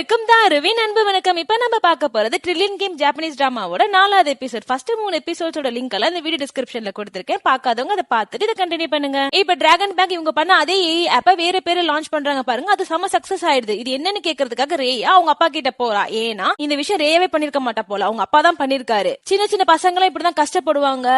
அனைவருக்கும் தாருவின் அன்பு வணக்கம். இப்ப நம்ம பார்க்க போறது ட்ரில்லியன் கேம் ஜாப்பனீஸ் டிராமாவோட 4வது எபிசோட். ஃபர்ஸ்ட் 3 எபிசோட்ஸோட லிங்க் எல்லாம் இந்த வீடியோ டிஸ்கிரிப்ஷன்ல கொடுத்திருக்கேன். பார்க்காதவங்க அதை பார்த்துட்டு இதை கண்டினியூ பண்ணுங்க. இப்ப டிராகன் பேங்க் இவங்க பண்ண அதே ஏஐ ஆப்ப வேற பேரு லான்ச் பண்றாங்க பாருங்க. அது செம சக்சஸ் ஆயிடுது. இது என்னன்னு கேக்குறதுக்காக ரேயா அவங்க அப்பா கிட்ட போறா. ஏன்னா இந்த விஷயம் ரேயாவே பண்ணிருக்க மாட்டா போல, அவங்க அப்பா தான் பண்ணிருக்காரு. சின்ன சின்ன பசங்களும் இப்படிதான் கஷ்டப்படுவாங்க.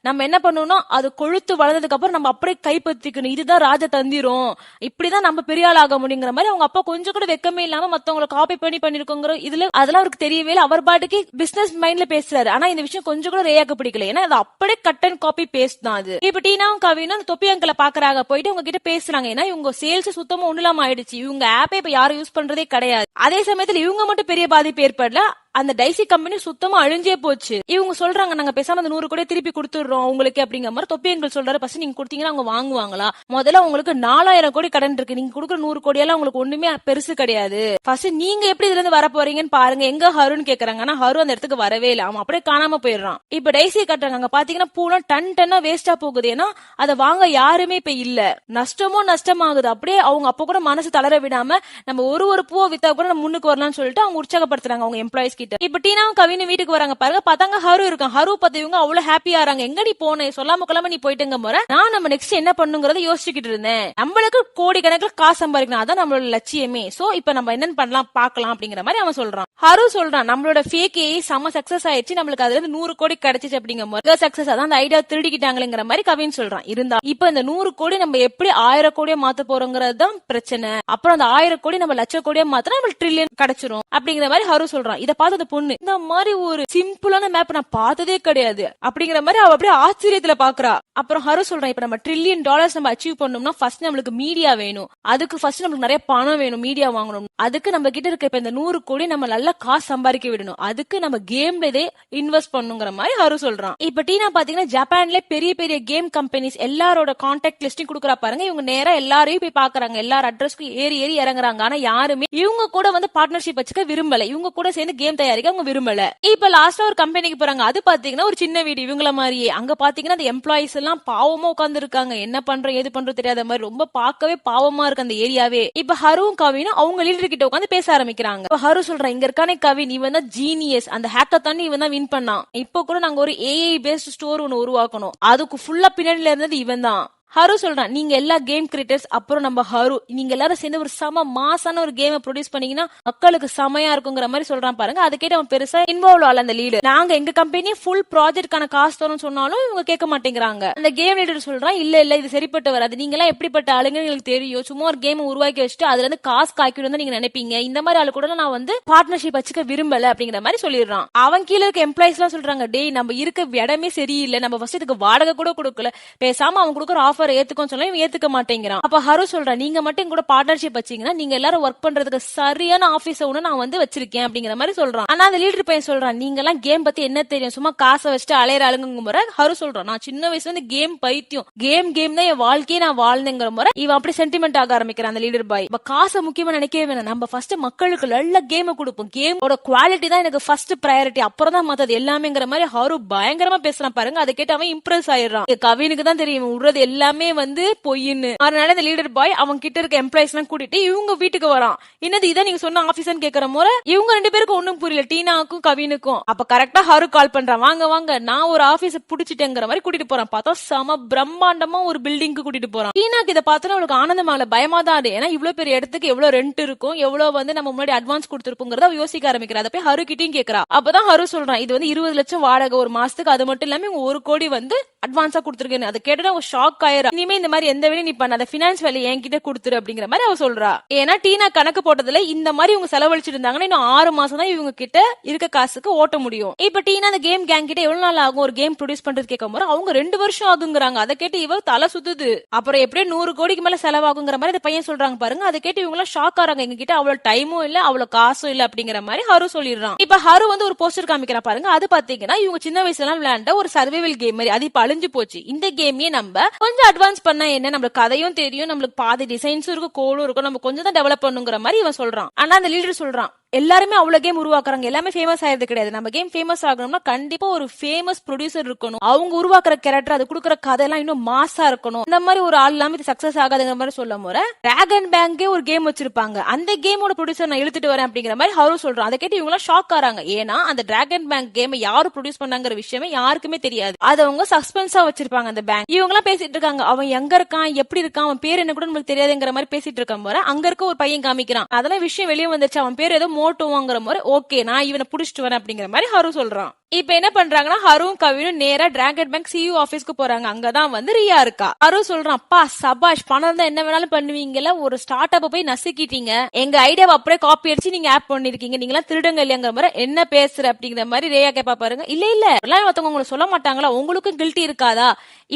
நம்ம என்ன பண்ணணும், அது கொழுத்து வளர்ந்ததுக்கு அப்புறம் நம்ம அப்படியே கைப்பற்றிக்கணும். இதுதான் ராஜ தந்திரம், இப்படிதான் நம்ம பெரிய ஆள் ஆக முடியுங்கிற மாதிரி அவங்க அப்பா கொஞ்சம் கூட வெக்கமே இல்லாம மத்தவங்களை காப்பி பண்ணிருக்கோங்கிற இதுல அதெல்லாம் அவருக்கு தெரியவே இல்லை. அவர் பாட்டுக்கு பிசினஸ் மைண்ட்ல பேசுறாரு. ஆனா இந்த விஷயம் கொஞ்சம் கூட ரேயாக்கு பிடிக்கல. ஏன்னா அது அப்படியே கட் அண்ட் காப்பி பேஸ்ட் தான் அது. இப்ப டீனாவும் கவினும் அந்த தொப்பி அங்கிள பாக்குறாங்க, போயிட்டு உங்க கிட்ட பேசுறாங்க. ஏன்னா இவங்க சேல்ஸ் சுத்தமா ஒண்ணுலாம ஆயிடுச்சு. இவங்க ஆப்பை இப்ப யாரும் யூஸ் பண்றதே கிடையாது. அதே சமயத்துல இவங்க மட்டும் பெரிய பாதிப்பு ஏற்படல, அந்த டைசி கம்பெனி சுத்தமா அழிஞ்சே போச்சு. இவங்க சொல்றாங்க, நாங்க பேசாம அந்த 100 கோடி திருப்பி கொடுத்துடுறோம் உங்களுக்கு அப்படிங்கிற மாதிரி தொப்பியங்கள் சொல்றாரு. ஃபர்ஸ்ட் நீங்க கொடுத்தீங்கன்னா அவங்க வாங்குவாங்களா? முதல்ல உங்களுக்கு 4000 கோடி கடன் இருக்கு. நீங்க கொடுக்குற 100 கோடியெல்லாம் உங்களுக்கு ஒண்ணுமே பெருசு கிடையாது. ஃபர்ஸ்ட் நீங்க எப்படி இதுல இருந்து வர போறீங்கன்னு பாருங்க. எங்க ஹருன்னு கேக்குறாங்க. ஆனா ஹரு அந்த இடத்துக்கு வரவே இல்லை. அவன் அப்படியே காணாம போயிடுறான். இப்ப டைசி கட்டுறாங்க. அங்க பாத்தீங்கன்னா பூலாம் டன்னா வேஸ்டா போகுது. ஏன்னா அதை வாங்க யாருமே இப்ப இல்ல. நஷ்டமாகுது. அப்படியே அவங்க அப்ப கூட மனசு தளர விடாம நம்ம ஒரு பூவை வித்தா கூட நம்ம முன்னுக்கு வரலாம்னு சொல்லிட்டு அவங்க உற்சாகப்படுத்துறாங்க அவங்க எம்ப்ளாயிஸ் கிட்ட. இப்ப டீனாவும் கவினும் வீட்டுக்கு வராங்க பாருங்க. பார்த்தாங்க ஹரு இருக்கான். ஹரு பார்த்தவங்க அவ்வளவு ஹாப்பியா ஆறாங்க. எங்க நீ போன, சொல்லாம கொள்ளாம நீ போயிட்டுங்க முறை. நான் நம்ம நெக்ஸ்ட் என்ன பண்ணுங்கறத யோசிச்சுக்கிட்டு இருந்தேன். நம்மளுக்கு கோடி கணக்கில் காசு சம்பாதிக்கணும், அதான் நம்மளோட லட்சியமே. சோ இப்ப நம்ம என்னன்னு பண்ணலாம் பாக்கலாம் அப்படிங்கிற மாதிரி அவன் சொல்றான். ஹரு சொல்றான், நம்மளோட ஃபேக் ஏஐ செம சக்சஸ் ஆயிடுச்சு, நம்மளுக்கு அதுல இருந்து 100 கோடி கிடைச்சிச்சு அப்படிங்கிற மாதிரி சக்சஸ். அதான் அந்த ஐடியா திருடிக்கிட்டாங்களேங்கிற மாதிரி கவின் சொல்றான். இருந்தா இப்ப இந்த 100 கோடி நம்ம எப்படி 1000 கோடியா மாத்த போறோங்கிறது தான் பிரச்சனை. அப்புறம் அந்த 1000 கோடி நம்ம லட்ச கோடியா மாத்தினா நம்ம ட்ரில்லியன் கிடைச்சிரும் அப்படிங்கிற மாதிரி ஹரு சொல்றான். இதை பார்த்து பொண்ணு, இந்த மாதிரி ஒரு சிம்பிளான மேப் நான் பார்த்ததே கிடையாது அப்படிங்கிற மாதிரி அவ அப்படியே ஆச்சரியத்துல பாக்குறா. அப்புறம் ஹரு சொல்றான், இப்ப நம்ம $1 trillion நம்ம அச்சீவ் பண்ணோம்னா ஃபர்ஸ்ட் நம்மளுக்கு மீடியா வேணும். அதுக்கு ஃபர்ஸ்ட் நமக்கு நிறைய பணம் வேணும், மீடியா வாங்கணும். அதுக்கு நம்ம கிட்ட இருக்க இப்ப இந்த 100 கோடி நம்ம நல்லா காசு சம்பாதிக்க விடணும். அதுக்கு நம்ம கேம்ல இதே இன்வெஸ்ட் பண்ணுங்கிற மாதிரி ஹரு சொல்றான். இப்ப டீனா பாத்தீங்கன்னா ஜப்பான்ல பெரிய பெரிய கேம் கம்பெனிஸ் எல்லாரோட கான்டாக்ட் லிஸ்டும் கொடுக்குறா பாருங்க. இவங்க நேரா எல்லாரையும் போய் பாக்குறாங்க, எல்லார் அட்ரஸ்க்கும் ஏறி இறங்குறாங்க. ஆனா யாருமே இவங்க கூட வந்து பார்ட்னர்ஷிப் வச்சுக்க விரும்பல. இவங்க கூட சேர்ந்து கேம் தயாரிக்க அவங்க விரும்பல. இப்ப லாஸ்டா ஒரு கம்பெனிக்கு போறாங்க. அது பாத்தீங்கன்னா ஒரு சின்ன வீடு இவங்கள மாதிரியே. அங்க பாத்தீங்கன்னா அந்த எம்ப்ளாயிஸ் எல்லாம் பாவமா உட்கார்ந்து இருக்காங்க. என்ன பண்றோம் ஏது பண்றோம் தெரியாத மாதிரி ரொம்ப பார்க்கவே பாவமா இருக்கு அந்த ஏரியாவே. இப்ப ஹருவும் கவினும் அவங்க லீடர் கிட்ட உட்காந்து பேச ஆரம்பிக்கிறாங்க. இப்ப ஹரு சொல்றான், இங்க இருக்கானே கவின், இவன் தான் ஜீனியஸ், அந்த ஹேக்கத்தான் இவன் தான் வின் பண்ணான். இப்ப கூட நாங்க ஒரு ஏஐ பேஸ்ட் ஸ்டோர் ஒன்னு உருவாக்கணும், அதுக்கு ஃபுல்லா பின்னாடில இருந்தது இவன் தான். ஹரு சொல்றான், நீங்க எல்லா கேம் கிரியேட்டர்ஸ் அப்புறம் நம்ம ஹரு நீங்க எல்லாரும் சேர்ந்து ஒரு சம மாசான ஒரு கேமை ப்ரொடியூஸ் பண்ணீங்கன்னா மக்களுக்கு செமையா இருக்குங்கிற மாதிரி சொல்றான் பாருங்க. அது கேட்டு அவன் பெருசா இன்வால்வ் ஆகல அந்த லீடர். நாங்க எங்க கம்பெனி ஃபுல் ப்ராஜெக்ட்கான காசு தரும் சொன்னாலும் இவங்க கேட்க மாட்டேங்கிறாங்க. அந்த கேம் லீடர் சொல்றான், இல்ல இது சரிப்பட்டு வராது, நீங்க எல்லாம் எப்படிப்பட்ட ஆளுங்க எனக்கு தெரியும், சும்மா ஒரு கேம் உருவாக்கி வச்சுட்டு அதுல இருந்து காசு காய்க்கணும் நீங்க நினைப்பீங்க, இந்த மாதிரி ஆளு கூட நான் வந்து பார்ட்னர்ஷிப் வச்சுக்க விரும்பல அப்படிங்கிற மாதிரி சொல்லிடுறான். அவன் கீழே இருக்க எம்ப்ளாயிஸ் எல்லாம் சொல்றாங்க, டேய் நம்ம இருக்க இடமே சரியில்லை, நம்ம ஃபர்ஸ்ட் இதுக்கு வாடகை கூட கொடுக்கல, பேசாம அவன் கொடுக்குற ஆஃபர் ஏத்துக்கும் சொல்ல ஏத்துக்க மாட்டேங்கிறான். அப்ப ஹரு சொல்றான், நீங்க மட்டும் கூட பார்ட்னர்ஷிப் வச்சீங்கன்னா நீங்க எல்லாரும் ஒர்க் பண்றதுக்கு சரியான ஆபீஸ் ஒண்ணு நான் வந்து வச்சிருக்கேன் அப்படிங்கிற மாதிரி சொல்றான். ஆனா அந்த லீடர் பையன் சொல்றான், நீங்க எல்லாம் கேம் பத்தி என்ன தெரியும், சும்மா காசை வச்சுட்டு அலையிற ஆளுங்க முறை. ஹரு சொல்றான், நான் சின்ன வயசுல இருந்து கேம் பைத்தியம், கேம் தான் என் வாழ்க்கையை நான் வாழ்ந்தேங்கிற முறை இவன் அப்படி சென்டிமெண்ட் ஆக ஆரம்பிக்கிறான் அந்த லீடர் பாய். இப்ப காசை முக்கியமா நினைக்கவே வேணாம், நம்ம ஃபர்ஸ்ட் மக்களுக்கு நல்ல கேம் கொடுப்போம், கேமோட குவாலிட்டி தான் எனக்கு ஃபர்ஸ்ட் பிரையாரிட்டி, அப்புறம் தான் மத்தது எல்லாமேங்கிற மாதிரி ஹரு பயங்கரமா பேசுறான் பாருங்க. அதை கேட்டு அவன் இம்ப்ரெஸ் ஆயிடுறான். கவினுக்கு தான் தெரியும் விடுறது எல்லாமே வந்து பொய்ன்னு. அதனால இந்த லீடர் பாய் அவங்க கிட்ட இருக்க எம்ப்ளாயிஸ் எல்லாம் கூட்டிட்டு இவங்க வீட்டுக்கு வரான். என்னது இதான் நீங்க சொன்ன ஆபீஸ்ன்னு கேக்குற முறை இவங்க 2 பேருக்கும் ஒண்ணும் புரியல, டீனாக்கும் கவினுக்கும். அப்ப கரெக்டா ஹரு கால் பண்றான், வாங்க நான் ஒரு ஆபீஸ் புடிச்சிட்டேங்கிற மாதிரி கூட்டிட்டு போறான். பார்த்தா சம பிரம்மாண்டமா ஒரு பில்டிங்க்கு கூட்டிட்டு போறான். டீனாக்கு இதை பார்த்தா அவளுக்கு ஆனந்தமாகல, பயமா தான் இருக்கு. ஏன்னா இவ்வளவு பெரிய இடத்துக்கு எவ்வளவு ரெண்ட் இருக்கும், எவ்வளவு வந்து நம்ம முன்னாடி அட்வான்ஸ் கொடுத்துருப்போங்கிறத அவ யோசிக்க ஆரம்பிக்கிறா. அதை போய் ஹரு கிட்டையும் கேக்குறா. அப்பதான் ஹரு சொல்றான், இது வந்து 20 லட்சம் வாடகை ஒரு மாசத்துக்கு, அது மட்டும் இல்லாம இவங்க 1 கோடி வந்து அட்வான்ஸா கொடுத்துருக்கேன். அதை கேட்டு அவ ஷாக் ஆயிரா. இனிமே இந்த மாதிரி எந்த வேலையும் நீ பண்ணாத, பினான்ஸ் வேலை என்கிட்ட கொடுத்துரு அப்படிங்கிற மாதிரி அவ சொல்றா. ஏன்னா டீனா கணக்கு போட்டதுல இந்த மாதிரி இவங்க செலவழிச்சிட்டு இருந்தாங்கன்னா இன்னும் 6 மாசம் தான் இவங்க கிட்ட இருக்க காசுக்கு ஓட்ட முடியும். இப்ப டீனா அந்த கேம் கேங் கிட்ட எவ்வளவு நாள் ஆகும் ஒரு கேம் ப்ரொடியூஸ் பண்றது கேட்கும் போது அவங்க 2 வருஷம் ஆகுங்கிறாங்க. அதை கேட்டு இவ தலை சுத்துது. அப்புறம் எப்படியே 100 கோடிக்கு மேல செலவாகுங்கிற மாதிரி அந்த பையன் சொல்றாங்க பாருங்க. அதை கேட்டு இவங்க எல்லாம் ஷாக் ஆறாங்க, எங்க கிட்ட அவ்வளவு டைமும் இல்ல அவ்வளவு காசும் இல்ல அப்படிங்கிற மாதிரி ஹரு சொல்லிடுறான். இப்ப ஹரு வந்து ஒரு போஸ்டர் காமிக்கிறா பாருங்க. அது பாத்தீங்கன்னா இவங்க சின்ன வயசுல எல்லாம் விளையாண்ட ஒரு சர்வைவல் கேம் மாதிரி, அது இப்ப அழிஞ்சு போச்சு. இந்த கேமே நம்ம கொஞ்சம் அட்வான்ஸ் பண்ணா என்ன, நம்மளுக்கு கதையும் தெரியும், நம்மளுக்கு பாதி டிசைன்ஸும் இருக்கும், கோலும் இருக்கும், நம்ம கொஞ்சம் தான் டெவலப் பண்ணுங்கிற மாதிரி இவன் சொல்றான். ஆனா அந்த லீடர் சொல்றான், எல்லாருமே அவ்வளவு கேம் உருவாக்குறாங்க, எல்லாமே ஃபேமஸ் ஆயிருது கிடையாது. நம்ம கேம் ஃபேமஸ் ஆகணும்னா கண்டிப்பா ஒரு ஃபேமஸ் ப்ரொடியூசர் இருக்கணும், அவங்க உருவாக்குற கேரக்டர், அது கொடுக்குற கதை எல்லாம் இன்னும் மாசா இருக்கணும். இந்த மாதிரி ஒரு ஆள் இல்லாம இது சக்சஸ் ஆகாதுங்கிற மாதிரி சொல்ல போற டிராகன் பேங்கே ஒரு கேம் வச்சிருப்பாங்க, அந்த கேமோட ப்ரொடியூசர் நான் இழுத்துட்டு வரேன் அப்படிங்கிற மாதிரி ஹரு சொல்றான். அதை கேட்டு இவங்க ஷாக் ஆறாங்க. ஏன்னா அந்த டிராகன் பேங்க் கேம் யாரு ப்ரொடியூஸ் பண்ணாங்கிற விஷயமே யாருக்குமே தெரியாது. அது அவங்க சஸ்பென்ஸா வச்சிருப்பாங்க அந்த பேங்க். இவங்க எல்லாம் பேசிட்டு இருக்காங்க, அவன் எங்க இருக்கான், எப்படி இருக்கான், அவன் பேர் என்ன கூட நமக்கு தெரியாதுங்கிற மாதிரி பேசிட்டு இருக்கான் போற அங்க இருக்க ஒரு பையன் காமிக்கிறான். அதெல்லாம் விஷயம் வெளியே வந்துச்சு, அவன் பேர் ஏதோ மோட்டோவாங்கிற மாதிரி. ஓகே, நான் இவனை புடிச்சிட்டு வரேன் அப்படிங்கிற மாதிரி ஹரு சொல்றான். இப்ப என்ன பண்றாங்கன்னா ஹரும் கவினும் நேரா டிராகன் பேங்க் சிஇஓ ஆபீஸ்க்கு போறாங்க. அங்கதான் வந்து ரியா இருக்கா. ஹரு சொல்றான், அப்பா சபாஷ், பணம் தான் என்ன வேணாலும் பண்ணுவீங்கல்ல, ஒரு ஸ்டார்ட் அப் போய் நசுக்கிட்டீங்க, எங்க ஐடியாவை அப்படியே காப்பி அடிச்சு நீங்க ஆப் பண்ணிருக்கீங்க, நீங்க திருடுங்க இல்லையாங்கிற மாதிரி. என்ன பேசுற அப்படிங்கிற மாதிரி ரேயா கேப்பா பாருங்க. இல்ல இல்ல எல்லாம் ஒருத்தவங்க உங்களுக்கு சொல்ல மாட்டாங்களா, உங்களுக்கும் கில்ட்டி இருக்காதா,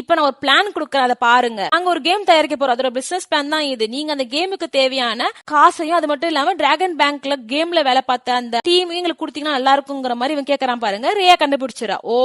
இப்ப நான் ஒரு பிளான் கொடுக்கறேன், அதை பாருங்க. அங்க ஒரு கேம் தயாரிக்க போறோம், அதோட பிசினஸ் பிளான் தான் இது. நீங்க அந்த கேமுக்கு தேவையான காசையும் அது மட்டும் இல்லாம டிராகன் பேங்க்ல கேம்ல வேலை பார்த்த அந்த டீம் எங்களுக்கு கொடுத்தீங்கன்னா நல்லா இருக்குங்கிற மாதிரி இவன் கேட்கறான் பாருங்க. ரியா கண்டுபிடிச்சிடா, ஓ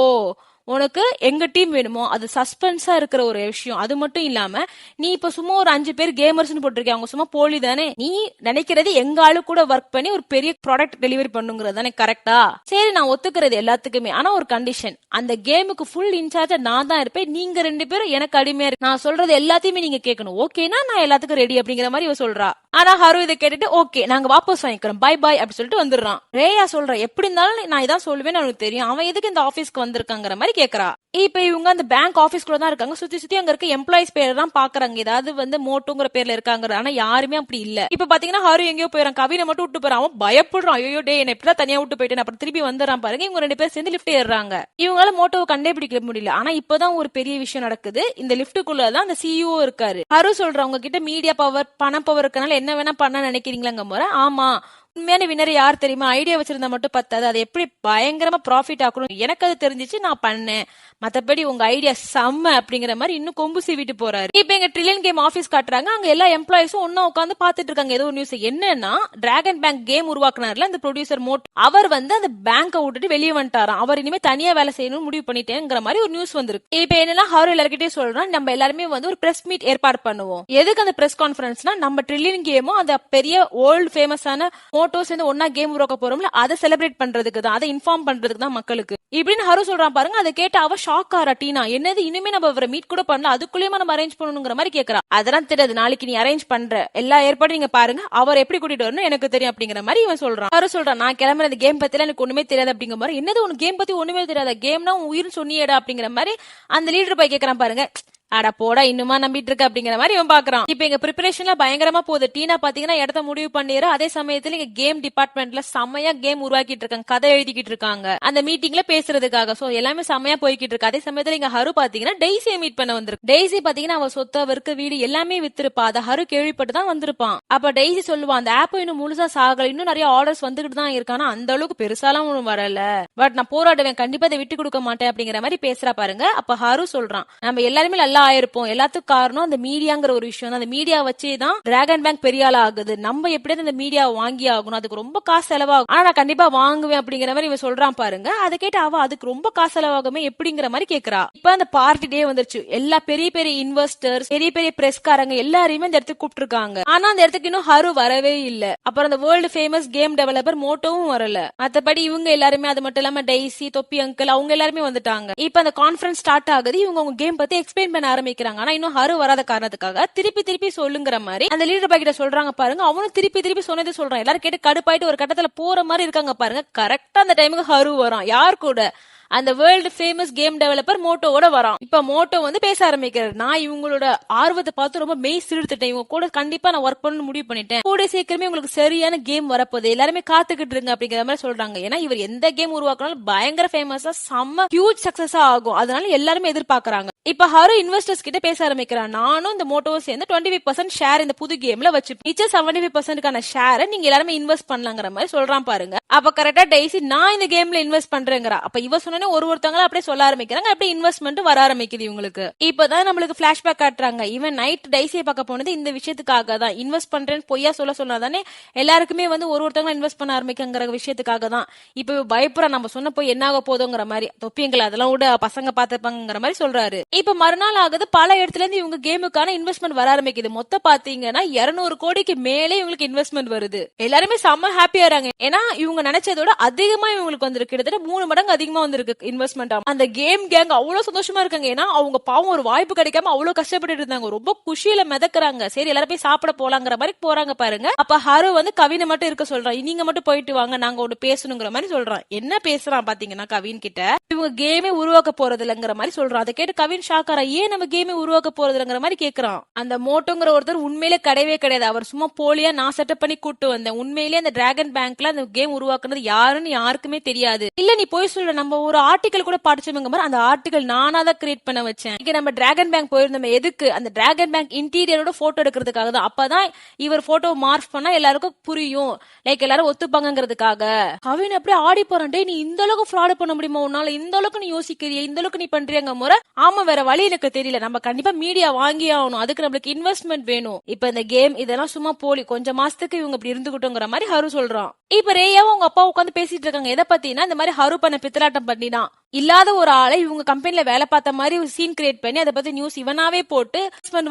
உனக்கு எங்க டீம் வேணுமோ, அது சஸ்பென்ஸா இருக்கிற ஒரு விஷயம். அது மட்டும் இல்லாம நீ இப்ப சும்மா ஒரு 5 பேர் கேமர்ஸ் போட்டிருக்க, அவங்க சும்மா போலி தானே, நீ நினைக்கிறது எங்க ஆளு கூட ஒர்க் பண்ணி ஒரு பெரிய ப்ராடக்ட் டெலிவரி பண்ணுங்கிறது தானே, கரெக்டா? சரி, நான் ஒத்துக்கிறது எல்லாத்துக்குமே, ஆனா ஒரு கண்டிஷன், அந்த கேமுக்கு ஃபுல் இன்சார்ஜா நான் தான் இருப்பேன், நீங்க 2 பேரும் எனக்கு அடிமையா இருக்கு, நான் சொல்றது எல்லாத்தையுமே நீங்க கேட்கணும், ஓகேனா நான் எல்லாத்துக்கும் ரெடி அப்படிங்கிற மாதிரி இவ சொல்றா. ஆனா ஹரு இதை கேட்டுட்டு ஓகே நாங்க வாபஸ் வாங்கிக்கிறோம், பை பை அப்படி சொல்லிட்டு வந்துடுறான். ரேயா சொல்ற, எப்படி இருந்தாலும் நான் இதான் சொல்லுவேன்னு அவனுக்கு தெரியும், அவன் எதுக்கு இந்த ஆபீஸ்க்கு வந்திருக்காங்கிற மாதிரி கேக்குறா. இப்ப இவங்க அந்த பேங்க் ஆபீஸ்க்குள்ள தான் இருக்காங்க, சுத்தி சுத்தி அங்க இருக்க எம்ப்ளாயிஸ் பேர் தான் பாக்குறாங்க, ஏதாவது வந்து மோட்டோங்கிற பேர்ல இருக்காங்க. ஆனா யாருமே அப்படி இல்ல. இப்ப பாத்தீங்கன்னா ஹரு எங்கேயோ போயிறான், கவினை மட்டும் விட்டு போறான். அவன் பயப்படுறான், ஐயோ டே என்ன இப்படிதான் தனியா விட்டு போயிட்டேன். அப்புறம் திருப்பி வந்துடுறான் பாருங்க. இவங்க 2 பேர் சேர்ந்து லிப்ட் ஏறாங்க. இவங்களால மோட்டோவை கண்டுபிடிக்க முடியல. ஆனா இப்பதான் ஒரு பெரிய விஷயம் நடக்குது. இந்த லிப்டுக்குள்ளதான் அந்த சிஇஓ இருக்காரு. ஹரு சொல்ற, உங்க கிட்ட மீடியா பவர் பண பவர் இருக்கனால என்ன வேணா பண்ண நினைக்கிறீங்களாங்க போற. ஆமா, உண்மையான வினர் யார் தெரியுமா, ஐடியா வச்சிருந்தா மட்டும் பத்தாது, அதை எப்படி பயங்கரமா ப்ராஃபிட் ஆக்கணும் எனக்கு அது தெரிஞ்சிச்சு, நான் பண்ணேன், மத்தபடி உங்க ஐடியா செம்ம அப்படிங்கிற மாதிரி இன்னும் கொம்பு சீவிட்டு போறாரு. இப்ப எங்க ட்ரில்லியன் கேம் ஆபீஸ் காட்டுறாங்க. அங்க எல்லா எம்ப்ளாயிஸும் ஒன்னா உட்காந்து பாத்துட்டு இருக்காங்க. ஏதோ நியூஸ் என்னன்னா டிராகன் பேங்க் கேம் உருவாக்குனார்ல அந்த ப்ரொடியூசர் மோட், அவர் வந்து அந்த பேங்கை விட்டுட்டு வெளியே வந்துட்டாராம். அவர் இனிமே தனியா வேலை செய்யணும்னு முடிவு பண்ணிட்டேங்கிற மாதிரி ஒரு நியூஸ் வந்திருக்கு. இப்ப என்னன்னா ஹரு எல்லார்கிட்டயும் சொல்றோம், நம்ம எல்லாருமே வந்து ஒரு பிரஸ் மீட் ஏற்பாடு பண்ணுவோம். எதுக்கு அந்த பிரஸ் கான்ஃபரன்ஸ்னா, நம்ம ட்ரில்லியன் கேமும் அந்த பெரிய வேர்ல்டு ஃபேமஸான மோட்டோஸ் வந்து ஒன்னா கேம் உருவாக்க போறோம்ல, அதை செலிப்ரேட் பண்றதுக்கு தான், அதை இன்ஃபார்ம் பண்றதுக்கு தான் மக்களுக்கு இப்படின்னு ஹரு சொல்றான் பாருங்க. அதை கேட்டு அவ ஷாக் ஆறா. டீனா, என்னது இனிமே நம்ம அவரை மீட் கூட பண்ணல, அதுக்குள்ளேயுமா நம்ம அரேஞ்ச் பண்ணணுங்கிற மாதிரி கேக்குறா. அதெல்லாம் தெரியாது, நாளைக்கு நீ அரேஞ்ச் பண்ற எல்லா ஏற்பாடும் நீங்க பாருங்க, அவர் எப்படி கூட்டிட்டு வரணும் எனக்கு தெரியும் அப்படிங்கிற மாதிரி இவன் சொல்றான். ஹரு சொல்றான், நான் கிளம்புற இந்த கேம் பத்தி எனக்கு ஒண்ணுமே தெரியாது அப்படிங்கிற மாதிரி. என்னது உனக்கு கேம் பத்தி ஒண்ணுமே தெரியாத, கேம்னா உன் உயிர் சொன்னியடா அப்படிங்கிற மாதிரி அந்த லீடர் போய் கேக்குறான் பாருங்க. அட போடா, இன்னுமா நம்பிட்டு இருக்க அப்படிங்கிற மாதிரி இவன் பாக்குறான். இப்ப எங்க பிரிப்பரேஷன்ல பயங்கரமா போகுது. டீனா பாத்தீங்கன்னா இடத்த முடிவு பண்ணிடுற, அதே சமயத்துல இங்க கேம் டிபார்ட்மெண்ட்ல செம்மையா கேம் உருவாக்கிட்டு இருக்காங்க, கதை எழுதிக்கிட்டு இருக்காங்க அந்த மீட்டிங்ல பேசுறதுக்காக. சோ எல்லாமே செம்மையா போய்கிட்டு இருக்கு. அதே சமயத்துல இங்க ஹரு பாத்தீங்கன்னா டெய்ஸியை மீட் பண்ண வந்திருக்கு. டெய்ஸி பாத்தீங்கன்னா அவ சொத்து, அவருக்கு வீடு எல்லாமே வித்திருப்பா. அதை ஹரு கேள்விப்பட்டு தான் வந்திருப்பான். அப்ப டெய்ஸி சொல்லுவான், அந்த ஆப் இன்னும் முழுசா சாகல, இன்னும் நிறைய ஆர்டர்ஸ் வந்துகிட்டு தான் இருக்கானா, அந்த அளவுக்கு பெருசாலாம் ஒண்ணும் வரல, பட் நான் போராடுவேன், கண்டிப்பா அதை விட்டு கொடுக்க மாட்டேன் அப்படிங்கிற மாதிரி பேசுறா பாருங்க. அப்ப ஹரு சொல்றான், நம்ம எல்லாருமே நல்லா ஆயிருப்போம், எல்லாத்துக்கும் காரணம் அந்த மீடியாங்கிற ஒரு விஷயம் தான், அந்த மீடியா வச்சுதான் டிராகன் பேங்க் பெரிய ஆள் ஆகுது, நம்ம எப்படியாவது அந்த மீடியா வாங்கி ஆகணும், அதுக்கு ரொம்ப காசு செலவாகும், ஆனா நான் கண்டிப்பா வாங்குவேன் அப்படிங்கிற மாதிரி இவன் சொல்றான் பாருங்க. அதை கேட்டு அவ அதுக்கு ரொம்ப காசு செலவாகுமே எப்படிங்கிற மாதிரி கேக்குறா. இப்ப அந்த பார்ட்டி டே வந்துருச்சு, எல்லா பெரிய பெரிய இன்வெஸ்டர்ஸ், பெரிய பெரிய பிரஸ்காரங்க எல்லாரையுமே இந்த இடத்துக்கு கூப்பிட்டு இருக்காங்க. ஆனா அந்த இடத்துக்கு இன்னும் ஹரு வரவே இல்ல. அப்புறம் அந்த வேர்ல்டு ஃபேமஸ் கேம் டெவலப்பர் மோட்டோவும் வரல. மத்தபடி இவங்க எல்லாருமே, அது மட்டும் இல்லாம டெய்ஸி, தொப்பி அங்கிள், அவங்க எல்லாருமே வந்துட்டாங்க. இப்ப அந்த கான்ஃபரன்ஸ் ஸ்டார்ட் ஆகுது. இவங்க அவங்க கேம் பத்தி எக்ஸ்பிளைன் பண்ண ஆரம்பிக்கிறாங்க. ஆனா இன்னும் ஹரு வராத காரணத்துக்காக திருப்பி சொல்லுங்கிற மாதிரி அந்த லீடர் பாக்கிட்ட சொல்றாங்க பாருங்க. அவனும் திருப்பி சொன்னதே சொல்றான். எல்லாரும் கேட்டு கடுப்பாயிட்டு ஒரு கட்டத்துல போற மாதிரி இருக்காங்க பாருங்க. கரெக்டா அந்த டைமுக்கு ஹரு வரான். யார் கூட? அந்த வேர்ல்டு ஃபேமஸ் கேம் டெவலப்பர் மோட்டோவோட வரான். இப்ப மோட்டோ வந்து பேச ஆரம்பிக்கிறார். நான் இவங்களோட ஆர்வத்தை பார்த்து ரொம்ப மெய் சிலிர்த்துட்டேன், இவங்க கூட கண்டிப்பா நான் ஒர்க் பண்ண முடிவு பண்ணிட்டேன், கூட சீக்கிரமே உங்களுக்கு சரியான கேம் வரப்போகுது, எல்லாருமே காத்துக்கிட்டு இருங்க அப்படிங்கிற மாதிரி சொல்றாங்க. ஏன்னா இவர் எந்த கேம் உருவாக்குனாலும் பயங்கர ஃபேமஸா செம்ம ஹியூஜ் சக்சஸா ஆகும், அதனால எல்லாருமே எதிர்பார்க்கறாங்க. இப்ப ஹரு இன்வெஸ்டர்ஸ் கிட்ட பேச ஆரம்பிக்கிறான். நானும் இந்த மோட்டோவும் சேர்ந்து 25% ஷேர் இந்த புது கேம்ல வச்சு மிச்ச 75% ஷேரை நீங்க எல்லாருமே இன்வெஸ்ட் பண்ணலாங்கிற மாதிரி சொல்றான் பாருங்க. அப்ப கரெக்டா டெய்ஸி, நான் இந்த கேம்ல இன்வெஸ்ட் பண்றேங்கிறா. அப்ப இவ சொன்ன பார்த்தோன்னே ஒருத்தவங்களா அப்படியே சொல்ல ஆரம்பிக்கிறாங்க. அப்படியே இன்வெஸ்ட்மெண்ட் வர ஆரம்பிக்குது இவங்களுக்கு. இப்பதான் நம்மளுக்கு பிளாஷ்பேக் காட்டுறாங்க. இவன் நைட் டைஸியை பார்க்க போனது இந்த விஷயத்துக்காக தான். இன்வெஸ்ட் பண்றேன்னு பொய்யா சொன்னாதானே எல்லாருக்குமே வந்து ஒருத்தவங்க இன்வெஸ்ட் பண்ண ஆரம்பிக்கிற விஷயத்துக்காக தான். இப்ப பயப்படுறா நம்ம சொன்ன போய் என்ன ஆக போதோங்கிற மாதிரி. தொப்பியங்களை அதெல்லாம் விட பசங்க பாத்துப்பாங்கிற மாதிரி சொல்றாரு. இப்ப மறுநாள் ஆகுது, பல இடத்துல இருந்து இவங்க கேமுக்கான இன்வெஸ்ட்மெண்ட் வர ஆரம்பிக்குது. மொத்தம் பாத்தீங்கன்னா 200 கோடிக்கு மேலே இவங்களுக்கு இன்வெஸ்ட்மெண்ட் வருது. எல்லாருமே செம்ம ஹாப்பியா இருக்காங்க. ஏன்னா இவங்க நினைச்சதோட அதிகமா இவங்களுக்கு வந்திருக்கு. கிட்டத்தட்ட 3 மடங்கு அதிகமா வந்திருக்கு இன்வெஸ்ட்மெண்ட். அந்த கேம் கேங் அவ்வளவு சந்தோஷமா இருக்காங்க. ஏன்னா அவங்க பாவம் ஒரு வாய்ப்பு கிடைக்காம அவ்வளவு கஷ்டப்பட்டு இருந்தாங்க. ரொம்ப குஷியில மிதக்குறாங்க. சரி எல்லாரும் போய் சாப்பிட போலாங்கிற மாதிரி போறாங்க பாருங்க. அப்ப ஹரு வந்து கவினை மட்டும் இருக்க சொல்றான். நீங்க மட்டும் போயிட்டு வாங்க, நாங்க ஒண்ணு பேசணுங்கிற மாதிரி சொல்றான். என்ன பேசுறான் பாத்தீங்கன்னா கவின் கிட்ட, இவங்க கேமே உருவாக்க போறது இல்லங்கிற மாதிரி சொல்றான். அதை கேட்டு கவின் ஷாக்காரா, ஏன் நம்ம கேமே உருவாக்க போறது இல்லங்கிற மாதிரி கேக்குறான். அந்த மோட்டோங்கிற ஒருத்தர் உண்மையிலே கிடையவே கிடையாது. அவர் சும்மா போலியா நான் செட்டப் பண்ணி கூட்டு வந்தேன். உண்மையிலேயே அந்த டிராகன் பேங்க்ல அந்த கேம் உருவாக்குனது யாருன்னு யாருக்குமே தெரியாது. இல்ல நீ போய் சொல்ற, நம்ம ஒரு ஆர்டிகல் கூட படிச்சவங்க மாதிரி அந்த ஆர்டிகல் நானா தான் கிரியேட் பண்ண வச்சேன். இங்க நம்ம டிராகன் பேங்க் போயிருந்தோம். எதுக்கு? அந்த டிராகன் பேங்க் இன்டீரியரோட போட்டோ எடுக்கிறதுக்காக தான். அப்பதான் இவர் போட்டோ மார்க் பண்ணா எல்லாருக்கும் புரியும், லைக் எல்லாரும் ஒத்துப்பாங்கிறதுக்காக. கவின் அப்படியே ஆடி போறான். டே நீ இந்த அளவுக்கு ஃப்ராட் பண்ண முடியுமா உன்னால? இந்த அளவுக்கு நீ யோசிக்கிறிய, இந்த அளவுக்கு நீ பண்றியங்க முறை. ஆமா வேற வழி எனக்கு தெரியல, நம்ம கண்டிப்பா மீடியா வாங்கி ஆகணும், அதுக்கு நம்மளுக்கு இன்வெஸ்ட்மெண்ட் வேணும். இப்ப இந்த கேம் இதெல்லாம் சும்மா போலி, கொஞ்சம் மாசத்துக்கு இவங்க இப்படி இருந்துகிட்டோங்கிற மாதிரி ஹரு சொல்றான். இப்ப ரேயாவும் அவங்க அப்பா உட்காந்து பேசிட்டு இருக்காங்க. எதை பத்தினா இந்த மாதிரி ஹரு பண்ண பித்தலாட்டம் பண்ணினா இல்லாத ஒரு ஆளை இவங்க கம்பெனில வேலை பார்த்த மாதிரி ஒரு சீன் கிரியேட் பண்ணி அதை பத்தி நியூஸ் இவனாவே போட்டு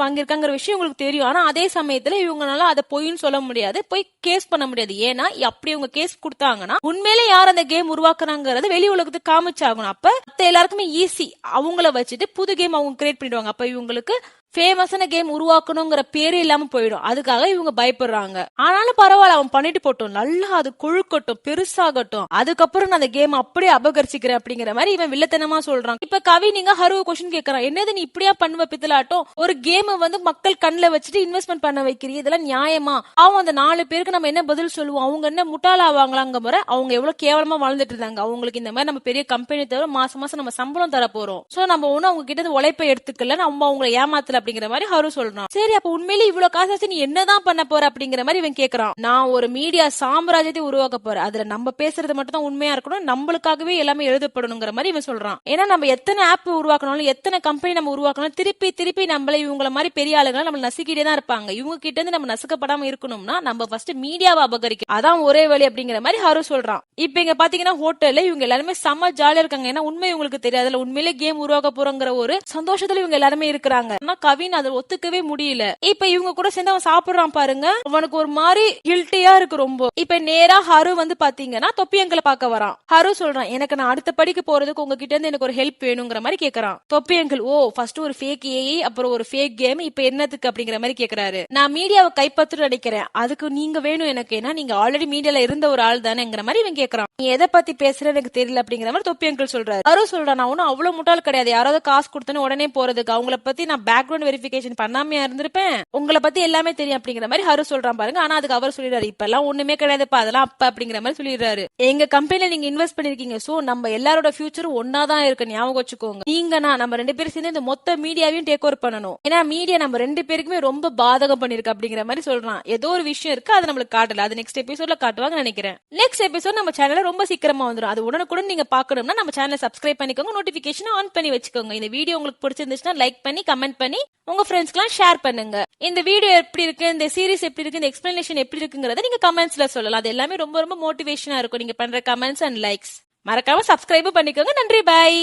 வாங்கியிருக்காங்கிற விஷயம் உங்களுக்கு தெரியும். ஆனா அதே சமயத்துல இவங்களால அதை பொய்ன்னு சொல்ல முடியாது, போய் கேஸ் பண்ண முடியாது. ஏன்னா அப்படி இவங்க கேஸ் கொடுத்தாங்கன்னா உண்மையிலே யார் அந்த கேம் உருவாக்குறாங்கிறது வெளி உலகத்துக்கு காமிச்சாகணும். அப்ப எல்லாருக்குமே ஈஸி, அவங்கள வச்சுட்டு புது கேம் அவங்க கிரியேட் பண்ணிடுவாங்க. அப்ப இவங்களுக்கு ஃபேமஸான கேம் உருவாக்கணுங்கிற பேரே இல்லாம போயிடும். அதுக்காக இவங்க பயப்படுறாங்க. ஆனாலும் பரவாயில்ல, அவன் பண்ணிட்டு போட்டோம், நல்லா அது கொழுக்கட்டும் பெருசாகட்டும், அதுக்கப்புறம் நான் அந்த கேம் அப்படியே அபகரிச்சுக்கிறேன் அப்படிங்கிற மாதிரி இவன் வில்லத்தனமா சொல்றான். இப்ப கவி நீங்க ஹருவ கொஸ்டின் கேட்கறான், என்னது நீ இப்படியா பண்ணுவ பித்தலாட்டம்? ஒரு கேம் வந்து மக்கள் கண்ணுல வச்சுட்டு இன்வெஸ்ட்மெண்ட் பண்ண வைக்கிறீங்க, இதெல்லாம் நியாயமா? அவன் அந்த 4 பேருக்கு நம்ம என்ன பதில் சொல்லுவோம்? அவங்க என்ன முட்டாள ஆவாங்களாங்க முறை? அவங்க எவ்வளவு கேவலமா வாழ்ந்துட்டு இருந்தாங்க. அவங்களுக்கு இந்த மாதிரி நம்ம பெரிய கம்பெனி தவிர மாசம் மாசம் நம்ம சம்பளம் தர போறோம். சோ நம்ம ஒண்ணு அவங்க கிட்ட உழைப்பை எடுத்துக்கல, நம்ம அவங்களை ஏமாத்தல அப்படிங்கிற மாதிரி ஹரு சொல்றான். சரி அப்ப உண்மையிலே இவ்வளவு காசு நீ என்னதான் பண்ண போற அப்படிங்கிற மாதிரி இவன் கேக்குறான். நான் ஒரு மீடியா சாம்ராஜ்யத்தை உருவாக்க போறேன், அதுல நம்ம பேசுறது மட்டும் தான் உண்மையா இருக்கணும், நம்மளுக்காகவே எல்லாமே எழுதப்படணுங்கிற மாதிரி இவன் சொல்றான். ஏன்னா நம்ம எத்தனை ஆப் உருவாக்கணும், எத்தனை கம்பெனி நம்ம உருவாக்கணும், திருப்பி திருப்பி நம்மள இவங்கள மாதிரி பெரிய ஆளுங்க நம்ம நசுக்கிட்டே தான் இருப்பாங்க. இவங்க கிட்ட இருந்து நம்ம நசுக்கப்படாம இருக்கணும்னா நம்ம ஃபர்ஸ்ட் மீடியாவை அபகரிக்கும், அதான் ஒரே வழி அப்படிங்கிற மாதிரி ஹரு சொல்றான். இப்ப இங்க பாத்தீங்கன்னா ஹோட்டல்ல இவங்க எல்லாருமே செம்ம ஜாலியா இருக்காங்க. ஏன்னா உண்மை இவங்களுக்கு தெரியாதுல, உண்மையிலே கேம் உருவாக்க போறோங்கிற ஒரு சந்தோஷத்துல இவங்க எல்லாருமே இருக்கிறாங்க. ஆனா கவின் அதை ஒத்துக்கவே முடியல. இப்ப இவங்க கூட சேர்ந்து அவன் சாப்பிடுறான் பாருங்க, அவனுக்கு ஒரு மாதிரி கில்ட்டியா இருக்கு ரொம்ப. இப்ப நேரா ஹரு வந்து பாத்தீங்கன்னா தொப்பியங்களை பார்க்க வரான். ஹரு சொல்றான், எனக்கு நான் அடுத்த படிக்கு போறதுக்கு உங்ககிட்ட இருந்து எனக்கு ஒரு ஹெல்ப் வேணுங்கிற மாதிரி கேக்குறான். தொப்பியங்கள் ஓ ஃபர்ஸ்ட் ஒரு ஃபேக் ஏஐ அப்புறம் ஒரு ஃபேக் கேம், இப்ப என்னத்துக்கு அப்படிங்கிற மாதிரி கேக்குறாரு. நான் மீடியாவை கைப்பற்ற நினைக்கிறேன், அதுக்கு நீங்க வேணும் எனக்கு, ஏன்னா நீங்க ஆல்ரெடி மீடியால இருந்த ஒரு ஆள் தானேங்கிற மாதிரி இவன் கேக்குறான். நீ எதை பத்தி பேசுற எனக்கு தெரியல அப்படிங்கிற மாதிரி தொப்பியங்கள் சொல்றாரு. ஹரு சொல்றான், நான் ஒன்னும் அவ்வளவு முட்டாள் கிடையாது, யாராவது காசு கொடுத்தோன்னு உடனே போறதுக்கு, அவங்கள பத்தி நான் பேக்ரவுண்ட் வெரிஃபிகேஷன் பண்ணாமையா இருந்திருப்பேன், உங்களை பத்தி எல்லாமே தெரியும் அப்படிங்கிற மாதிரி ஹரு சொல்றான் பாருங்க. ஆனா அதுக்கு அவர் சொல்லிடுறாரு, இப்ப எல்லாம் ஒண்ணுமே கிடையாதுப்பா, அதெல்லாம் அப்ப அப்படிங்கிற மாதிரி சொல்லிடுறாரு. எங்க கம்பெனில நீங்க இன்வெஸ்ட் பண்ணிருக்கீங்க, சோ நம்ம எல்லாரோட ஃபியூச்சரும் ஒன்னாதான் இருக்கு, ஞாபகம் வச்சுக்கோங்க. நீங்க நம்ம 2 பேரும் சேர்ந்து இந்த மொத்த மீடியாவையும் டேக் ஓவர் பண்ணணும், ஏன்னா மீடியா நம்ம 2 பேருக்குமே ரொம்ப பாதகம் பண்ணிருக்கு அப்படிங்கிற மாதிரி சொல்றான். ஏதோ ஒரு விஷயம் இருக்கு, அது நம்மளுக்கு காட்டல, அது நெக்ஸ்ட் எபிசோட்ல காட்டுவாங்க நினைக்கிறேன். நெக்ஸ்ட் எபிசோட் நம்ம சேனல்ல ரொம்ப சீக்கிரமா வந்துடும். அது உடனுக்குடன் நீங்க பாக்கணும்னா நம்ம சேனலை சப்ஸ்கிரைப் பண்ணிக்கோங்க, நோட்டிபிகேஷன் ஆன் பண்ணி வச்சுக்கோங்க. இந்த வீடியோ உங்களுக்கு பிடிச்சிருந்துச்சுன்னா லைக் பண்ணி கமெண்ட் பண்ணி உங்க ஃப்ரெண்ட்ஸ்க்குலாம் ஷேர் பண்ணுங்க. இந்த வீடியோ எப்படி இருக்கு, இந்த சீரிஸ் எப்படி இருக்கு, இந்த எக்ஸ்பிளனேஷன் எப்படி இருக்குங்கறத நீங்க கமெண்ட்ஸ்ல சொல்லலாம். அது எல்லாமே ரொம்ப ரொம்ப மோட்டிவேஷனா இருக்கும், நீங்க பண்ற கமெண்ட்ஸ் அண்ட் லைக்ஸ். மறக்காம சப்ஸ்கிரைப் பண்ணிக்கோங்க. நன்றி, பை.